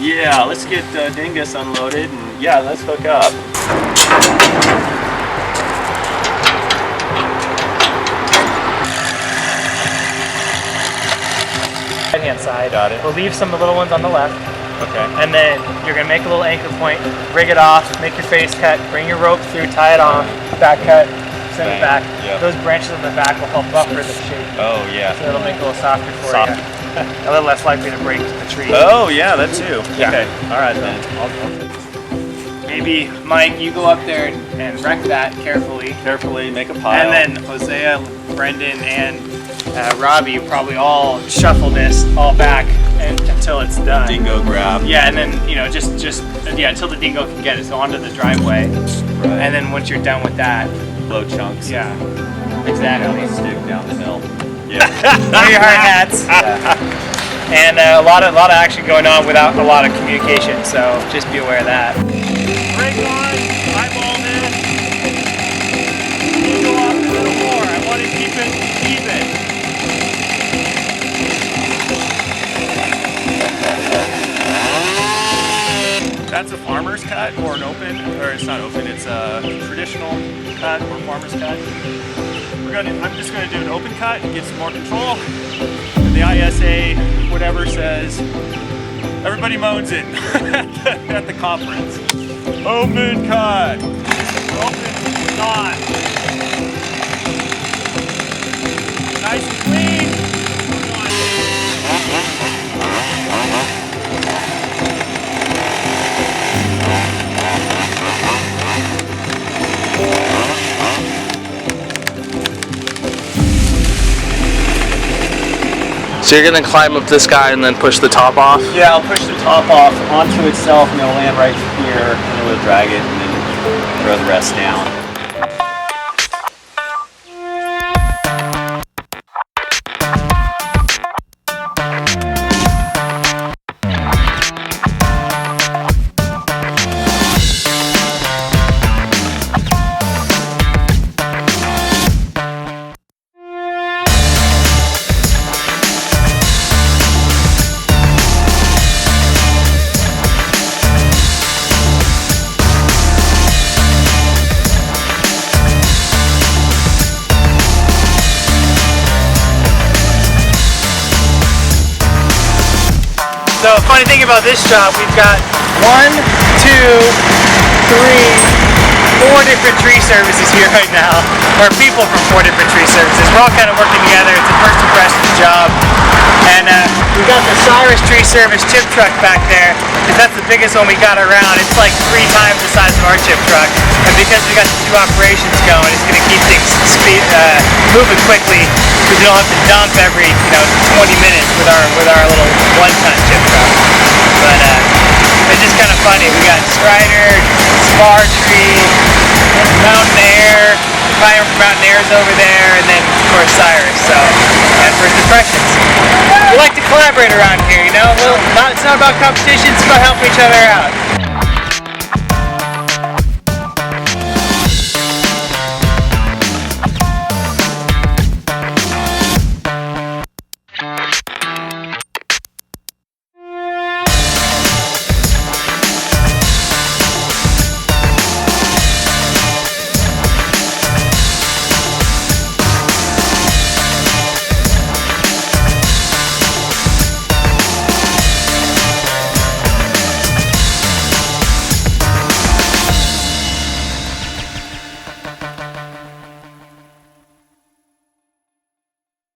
Yeah, let's get Dingus unloaded and yeah, let's hook up. Right hand side. Got it. We'll leave some of the little ones on the left. Okay. And then you're gonna make a little anchor point, rig it off, make your face cut, bring your rope through, tie it off, back cut, send it back. Yep. Those branches on the back will help buffer the shape. Oh yeah. So it'll make it a little softer for you. A little less likely to break the tree. Oh yeah, that too. Yeah. Okay. All right then. Maybe Mike, you go up there and wreck that carefully. Carefully make a pile. And then Hosea, Brendan, and Robbie probably all shuffle this all back until it's done. Dingo grab. Yeah, and then just until the dingo can get it. So onto the driveway. Right. And then once you're done with that, Blow chunks. yeah, exactly. Stick down the hill. Yeah. Wear your hard hats. Yeah. And a lot of action going on without a lot of communication. So just be aware of that. Brake on, eyeball this. Go off a little more. I want to keep it even. That's a farmer's cut or an open, or it's not open, it's a traditional cut or farmer's cut. I'm just gonna do an open cut and get some more control. And the ISA, whatever says, everybody moans it at the conference. Open cut. Open not. Nice and clean. So you're gonna climb up this guy and then push the top off? Yeah, I'll push the top off onto itself and it'll land right here and we'll drag it and then throw the rest down. So funny thing about this job, we've got 1, 2, 3, 4 different tree services here right now, or people from 4 different tree services. We're all kind of working together. It's a first impression job. And we got the Cyrus Tree Service chip truck back there, because that's the biggest one we got around. It's like 3 times the size of our chip truck. And because we got the 2 operations going, it's going to keep things moving quickly, because we don't have to dump every 20 minutes with our little 1-ton chip truck. But it's just kind of funny. We got Strider, Spar Tree, Mountain Air, Pioneer from Mountain Air's over there, and then of course Cyrus. So, and first impressions. We like to collaborate around here, it's not about competition, it's about helping each other out.